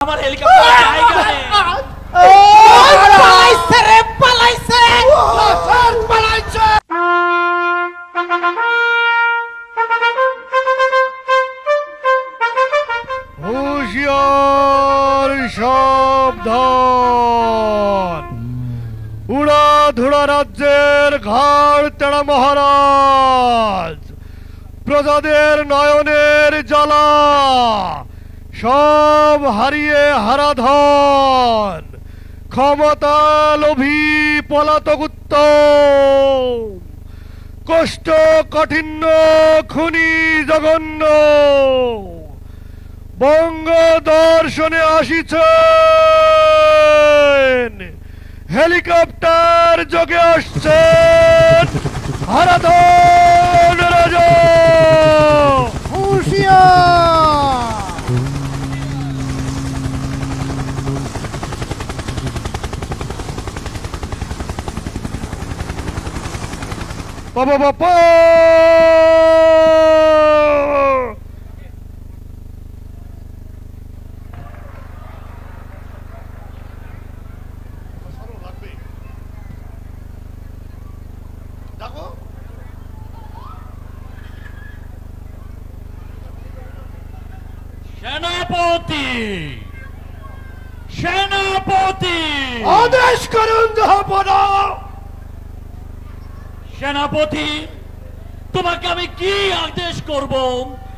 আমার হেলিকপ্টার জায়গা নেই। পালাইছে রে, পালাইছে, পালাইছে। হুঁশিয়ার, সাবধান! উড়াধুরা রাজ্যের ঘাড় তেড়া মহারাজ, প্রজাদের নয়নের জ্বালা সব হারিয়ে হারাধন, ক্ষমতা লোভী পলাতক উত্তম, কষ্ট কাঠিন্য খুনি জঘন্য বঙ্গ দর্শনে আসিছেন, হেলিকপ্টার যোগে আসছেন হারাধন রাজা। হুঁশিয়ার! বাবা বাবা সেনাপতি, সেনাপতি, আদেশ করুন জাহাপনা। সেনাপতি, তোমাকে আমি কি আদেশ করব?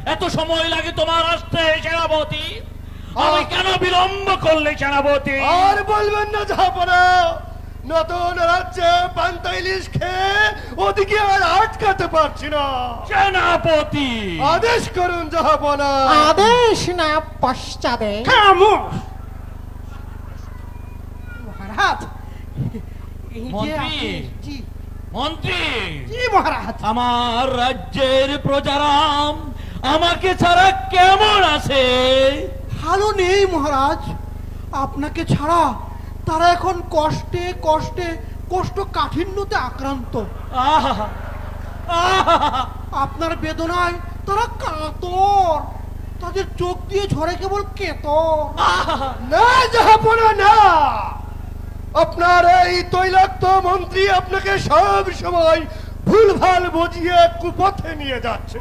এত সময় লাগে তোমার আসতে সেনাপতি? আমি কেন বিলম্ব করলে সেনাপতি? আর বলবেন না জাহাপনা, নতুন রাজ্যে পান্তা ইলিশ খেয়ে ওদিকে আর আটকাতে পারছি না। সেনাপতি, আদেশ করুন জাহাপনা। আদেশ না পশ্চাদে। খামোশ মহারাজ। এই যে মন্ত্রী, আপনি- জি মন্ত্রী, জি মহারাজ। আমার রাজ্যের প্রজারা আমাকে ছাড়া কেমন আছে? ভালো নেই মহারাজ, আপনাকে ছাড়া তারা এখন কষ্টে কষ্টে কষ্ট কাঠিন্যতে আক্রান্ত। আহা, আহা, আপনার বেদনায় তারা কাতর, তাদের চোখ দিয়ে ঝরে কেবল কেতর। আহা। না জাহাপনা না, আপনার এই তৈলাক্ত মন্ত্রী আপনাকে সব সময় ভুলভাল বুঝিয়ে কুপথে নিয়ে যাচ্ছে।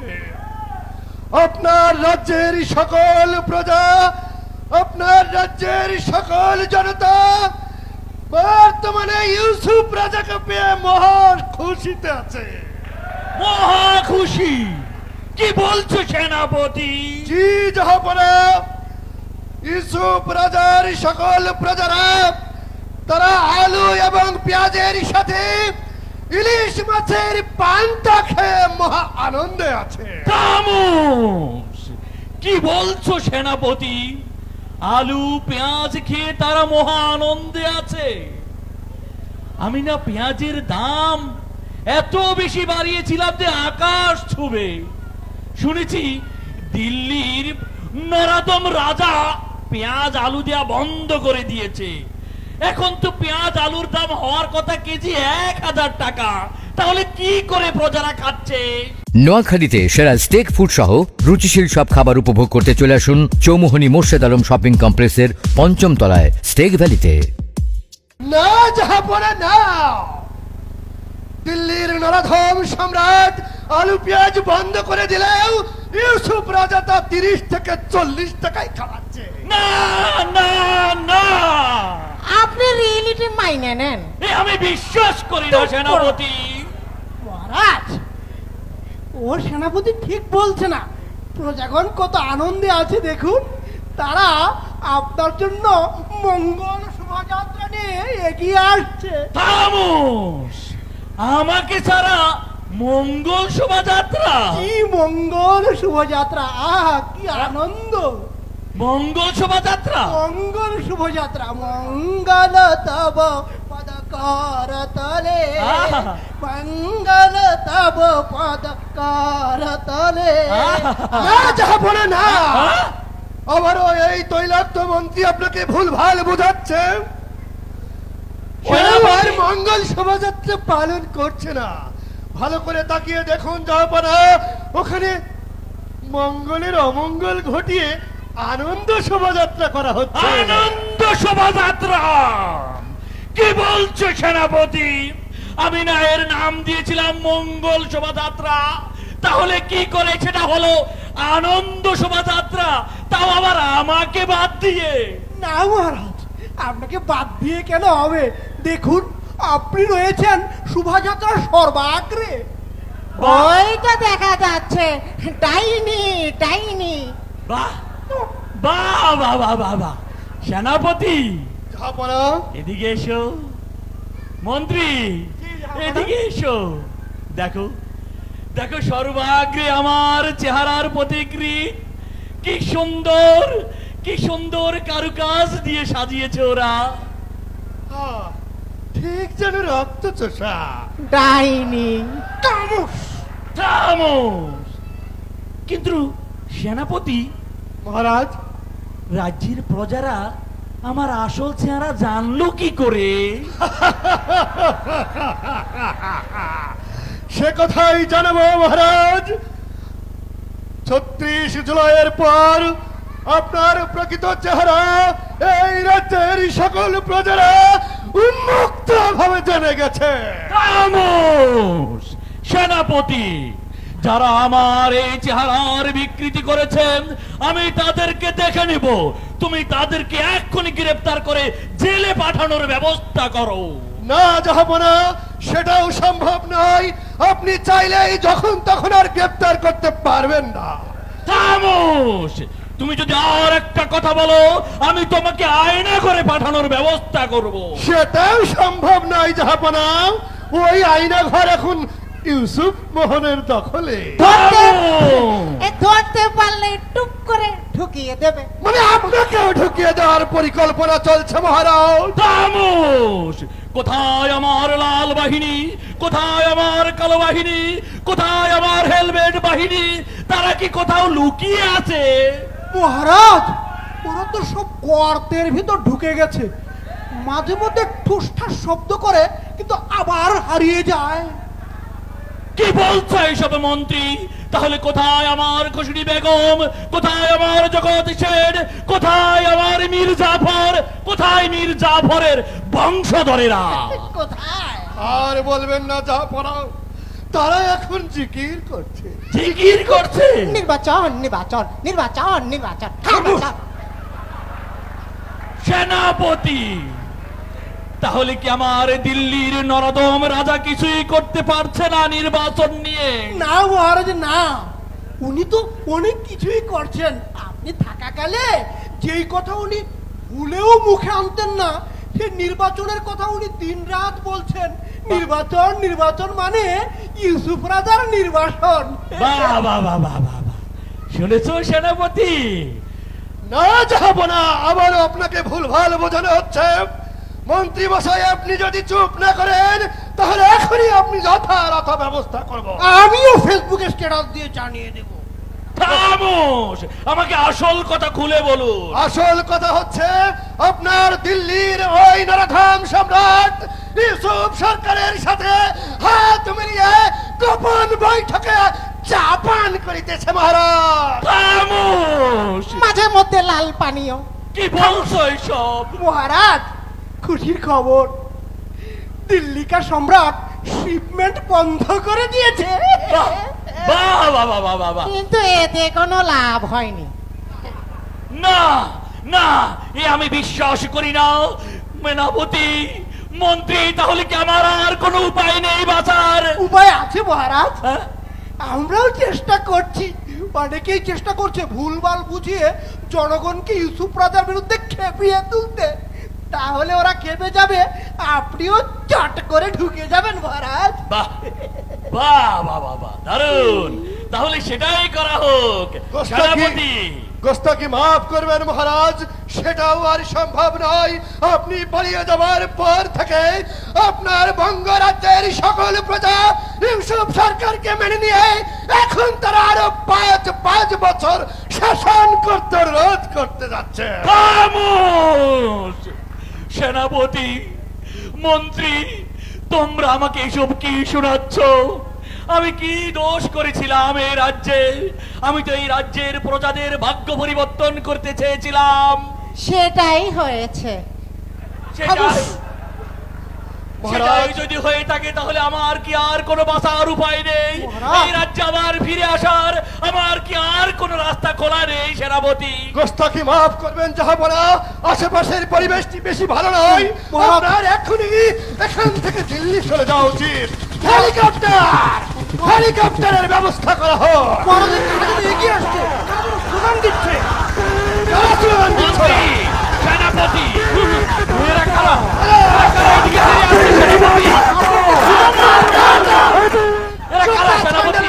আপনার রাজ্যের সকল প্রজা, আপনার রাজ্যের সকল জনতা বর্তমানে ইউসুফ রাজাকে পেয়ে মহা খুশিতে আছে। মহা খুশি? কি বলছো সেনাপতি? জি জাহাপনা, ইউসুফ রাজার সকল প্রজারা তারা আলু এবং পেঁয়াজের সাথে ইলিশ মাছের পান্তা খেয়ে মহা আনন্দে আছে। খামোশ! কি বলছো সেনাপতি? আলু পেঁয়াজ খেয়ে তারা মহা আনন্দে আছে? আমি না পেঁয়াজের দাম এত বেশি বাড়িয়েছিলাম যে আকাশ ছুবে। শুনেছি দিল্লির নরাদম রাজা পেঁয়াজ আলু দেয়া বন্ধ করে দিয়েছে। এখন তো পেঁয়াজ আলুর দাম হওয়ার কথা কেজি 1000 টাকা। তাহলে কি করে প্রজারা খাচ্ছে? নোয়াখালীতে সেরা স্টেক ফুড সহ রুচিশীল সব খাবার উপভোগ করতে চলে আসুন চৌমুহনী মোর্শেদ আলম শপিং কমপ্লেক্সের ৫ম তলায় স্টেক ভ্যালিতে। না জাহাপনা না, দিল্লির নরাধম সম্রাট আলু পেঁয়াজ বন্ধ করে দিলেও ইউসুফ রাজা তা 30 থেকে 40 টাকায় খাওয়াচ্ছে। না না না, আপনি রিয়েলিটি মাইনে নেন। আমি বিশ্বাস করি না সেনাপতি। মহারাজ, ও সেনাপতি ঠিক বলছে না। প্রজাগণ কত আনন্দে আছে দেখুন। তারা আপনার জন্য মঙ্গল শোভাযাত্রা নিয়ে এগিয়ে আসছে। খামোশ! আমাকে ছাড়া মঙ্গল শোভাযাত্রা? কি মঙ্গল শোভাযাত্রা! আহ কি আনন্দ! মঙ্গল শোভাযাত্রা? মঙ্গল শোভাযাত্রা। মঙ্গল তব পদকার তলে, মঙ্গল তব পদকার তলে। না জাহাপনা না, আবারও এই তৈলাক্ত মন্ত্রী আপনাকে ভুলভাল বোঝাচ্ছে। আর মঙ্গল শোভাযাত্রা পালন করছে না। ভালো করে তাকিয়ে দেখুন জাহাপনা, ওখানে মঙ্গলের অমঙ্গল ঘটিয়ে আনন্দ শোভাযাত্রা করা হচ্ছে। আনন্দ শোভাযাত্রা? কি বলছো সেনাপতি? আমি না এর নাম দিয়েছিলাম মঙ্গল শোভাযাত্রা, তাহলে কি করে সেটা হলো আনন্দ শোভাযাত্রা, তাও আবার আমাকে বাদ দিয়ে? না মহারাজ, আপনাকে বাদ দিয়ে কেন হবে? দেখুন, আপনি রয়েছেন শোভাযাত্রার সর্বাগ্রে। ওইটা দেখা যাচ্ছে, ডাইনি ডাইনি। বাহ বাহ বাহ বাহ বাহ বাহ। সেনাপতি জাহাপনা, এদিকে এসো। মন্ত্রী এদিকে এসো। দেখো দেখো, সর্বাগ্রে আমার চেহারার প্রতিকৃতি কি সুন্দর, কি সুন্দর কারুকাজ দিয়ে সাজিয়েছে ওরা। ঠিক যেন রক্ত চোষা। ডাইনি। থামোস। কিন্তু সেনাপতি মহারাজ, রাজ্যের প্রজারা আমার আসল চেহারা জানলো কি করে? সে কথাই জানাবো মহারাজ। 36 জুলাইয়ের পর আপনার প্রকৃত চেহারা এই রাজ্যের সকল প্রজারা উন্মুক্ত ভাবে জেনে গেছে। থামোস। সেনাপতি, যারা আমার এই চেহারার বিকৃতি করেছেন আমি তাদেরকে দেখে নিব। তুমি তাদেরকে এক্ষুনি গ্রেফতার করে জেলে পাঠানোর ব্যবস্থা করো। না জাহাপনা, সেটাও সম্ভব নয়। আপনি চাইলেই যখন তখন আর গ্রেফতার করতে পারবেন না। থামোস। তুমি যদি আর একটা কথা বলো আমি তোমাকে আয়না করে পাঠানোর ব্যবস্থা করব। সেটাও সম্ভব নয় জাহাপনা। ওই আয়না ঘর এখন ইউসুফ মোহনের দখলে। ধরতে পারলে টুপ করে ঢুকিয়ে দেবে। মানে আপনাকেও ঢুকিয়ে দেওয়ার পরিকল্পনা চলছে মহারাজ। থামোস। কোথায় আমার লাল বাহিনী, কোথায় আমার কালো বাহিনী, কোথায় আমার হেলমেট বাহিনী? তারা কি কোথাও লুকিয়ে আছে? মহারাজ, ওরা তো সব গর্তের ভিতর ঢুকে গেছে। মাঝে মধ্যে ঠুসঠাস শব্দ করে, কিন্তু আবার হারিয়ে যায়। কি বলছো এইসব মন্ত্রী? তাহলে কোথায় আমার খুশনি বেগম, কোথায় আমার জগৎ শেঠ, কোথায় আমার মীর জাফর, কোথায় মীর জাফরের বংশধরেরা? কোথায়? আর বলবেন না জাহাপনা, তারা এখন জিকির করছে। জিকির করছে? নির্বাচন নির্বাচন নির্বাচন নির্বাচন নির্বাচন। সেনাপতি, তাহলে কি আমার দিল্লির নরদম রাজা কিছুই করতে পারছে না নির্বাচন নিয়ে? না মহারাজ, না। উনি তো অনেক কিছুই করছেন। আপনি থাকাকালে যেই কথা উনি ভুলেও মুখে আনতেন না, সে নির্বাচনের কথা উনি দিনরাত বলছেন। নির্বাচন নির্বাচন মানে ইউসুফ রাজার নির্বাচন। বাহ বাহ বাহ বাহ বাহ। শুনেছো সেনাপতি? না জাহাপনা, আবারও আপনাকে ভুলভাল বোঝানো হচ্ছে। মন্ত্রী মশাই, আপনি যদি চুপ না করেন তাহলে এখনই আপনি যথাযথ ব্যবস্থা করব। আমিও ফেসবুকে স্ট্যাটাস দিয়ে জানিয়ে দেব। থামোস। আমাকে আসল কথা খুলে বলুন। আসল কথা হচ্ছে আপনার দিল্লির ওই নরধাম সম্রাট ইউসুফ সরকারের সাথে হাত মিলিয়ে গোপন বৈঠকে চা পান করিতেছে মহারাজ। থামোস। মাঝে মধ্যে লাল পানীয়। কি বলছো এইসব? মহারাজ, খুশির খবর, দিল্লিকা সম্রাট শিপমেন্ট বন্ধ করে দিয়েছে। বাহ বাহ বাহ বাহ বাহ বাহ। কিন্তু এতে কোনো লাভ হয়নি। না না, এ আমি বিশ্বাস করি না। সেনাপতি, মন্ত্রী, তাহলে কি আমার আর কোনো উপায় নেই বাঁচার? উপায় আছে মহারাজ, হ্যাঁ? আমরাও চেষ্টা করছি। অনেকেই চেষ্টা করছে ভুলভাল বুঝিয়ে জনগণকে ইউসুফ রাজার বিরুদ্ধে খেপিয়ে তুলতে। তাহলে ওরা খেপে যাবে, আপনিও চট করে ঢুকে যাবেন মহারাজ। বাহ বাহ বাহ বাহ বাহ, দারুণ। তাহলে সেটাই করা হোক। সেনাপতি, গোস্তাকি মাফ করবেন মহারাজ, সেটাও আর সম্ভব নয়। আপনি পালিয়ে যাওয়ার পর থেকে আপনার বঙ্গরাজ্যের সকল প্রজা ইউসুফ সরকারকে মেনে নিয়ে এখন তারা আরো 5 বছর শাসন করতে রোধ করতে যাচ্ছে। খামোশ! সেনাপতি, মন্ত্রী, তোমরা আমাকে এসব কি শোনাচ্ছ? আমি কি দোষ করেছিলাম এই রাজ্যে? আমি তো এই রাজ্যের প্রজাদের ভাগ্য পরিবর্তন করতে চেয়েছিলাম। সেটাই হয়েছে। সেটাই যদি হয়ে থাকে তাহলে আমার কি আর কোনো বাঁচার উপায় নেই? এই রাজ্যে আবার ফিরে আসার আমার কি আর কোনো রাস্তা খোলা নেই সেনাপতি? গোস্তাখি মাফ করবেন জাহাপনা, আশেপাশের পরিবেশটি বেশি ভালো নয়। আপনার এখনই এখান থেকে দিল্লি চলে যাওয়া উচিত। হেলিকপ্টারের ব্যবস্থা করা হোক। এগিয়ে আসছে, স্লোগান দিচ্ছে। সেনাপতি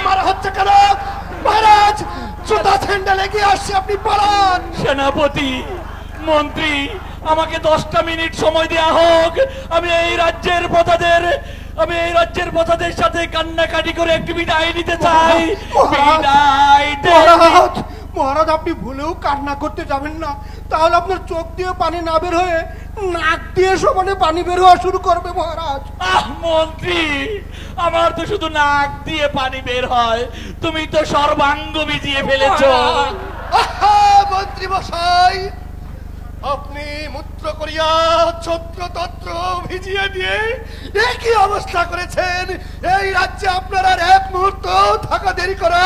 মারা হচ্ছে কেন মহারাজ? জুতা স্যান্ডেল এগিয়ে আসছে, আপনি পালান। সেনাপতি, মন্ত্রী, আমাকে 10টা মিনিট সময় দেয়া হোক। আমি এই রাজ্যের প্রজাদের সাথে কান্নাকাটি করে একটু বিদায় নিতে চাই। মহারাজ, আপনি ভুলেও কান্না করতে যাবেন না, তাহলে আপনার চোখ দিয়ে পানি না বের হয়ে নাক দিয়ে সমানে পানি বের হওয়া শুরু করবে মহারাজ। মন্ত্রী, আমার তো শুধু নাক দিয়ে পানি বের হয়, তুমি তো সর্বাঙ্গ ভিজিয়ে ফেলেছ। মন্ত্রী মশাই, আপনি মূত্র করিয়া ছত্রতত্র ভিজিয়ে দিয়ে একই অবস্থা করেছেন। এই রাজ্যে আপনার আর এক মুহূর্ত থাকা দেরি করা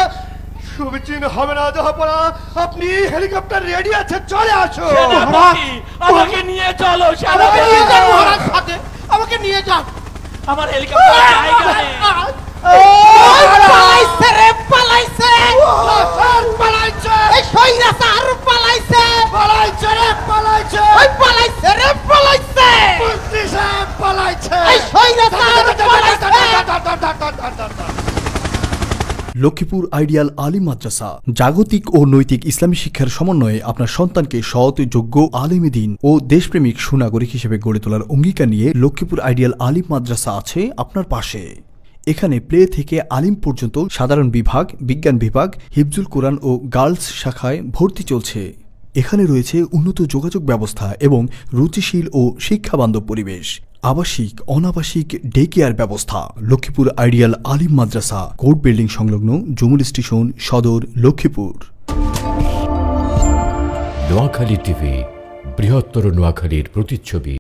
সুবিচিন হবে না জাহাপনা। আপনি হেলিকপ্টার রেডি আছে, চলে আসো। আমাকে নিয়ে চলো। মহারাজ সাথে আমাকে নিয়ে যান। আমার হেলিকপ্টার জায়গা নেই। পালাইছে রে, পালাইছে। পালাইছে, এই সৈরাচার পালাইছে। পালাইছে রে, পালাইছে। ওই পালাইছে রে, পালাইছে। মন্ত্রী সাহেব পালাইছে। এই সৈরাচার পালাইছে। লক্ষ্মীপুর আইডিয়াল আলিম মাদ্রাসা জাগতিক ও নৈতিক ইসলামী শিক্ষার সমন্বয়ে আপনার সন্তানকে সৎ, যোগ্য, আলেমে দ্বীন ও দেশপ্রেমিক সুনাগরিক হিসেবে গড়ে তোলার অঙ্গীকার নিয়ে লক্ষ্মীপুর আইডিয়াল আলিম মাদ্রাসা আছে আপনার পাশে। এখানে প্লে থেকে আলিম পর্যন্ত সাধারণ বিভাগ, বিজ্ঞান বিভাগ, হিফজুল কোরআন ও গার্লস শাখায় ভর্তি চলছে। এখানে রয়েছে উন্নত যোগাযোগ ব্যবস্থা এবং রুচিশীল ও শিক্ষাবান্ধব পরিবেশ, আবাসিক, অনাবাসিক ডে কেয়ার ব্যবস্থা। লক্ষ্মীপুর আইডিয়াল আলিম মাদ্রাসা, কোর্ট বিল্ডিং সংলগ্ন, জুমুল স্টেশন, সদর, লক্ষ্মীপুর। নোয়াখালী টিভি, বৃহত্তর নোয়াখালীর প্রতিচ্ছবি।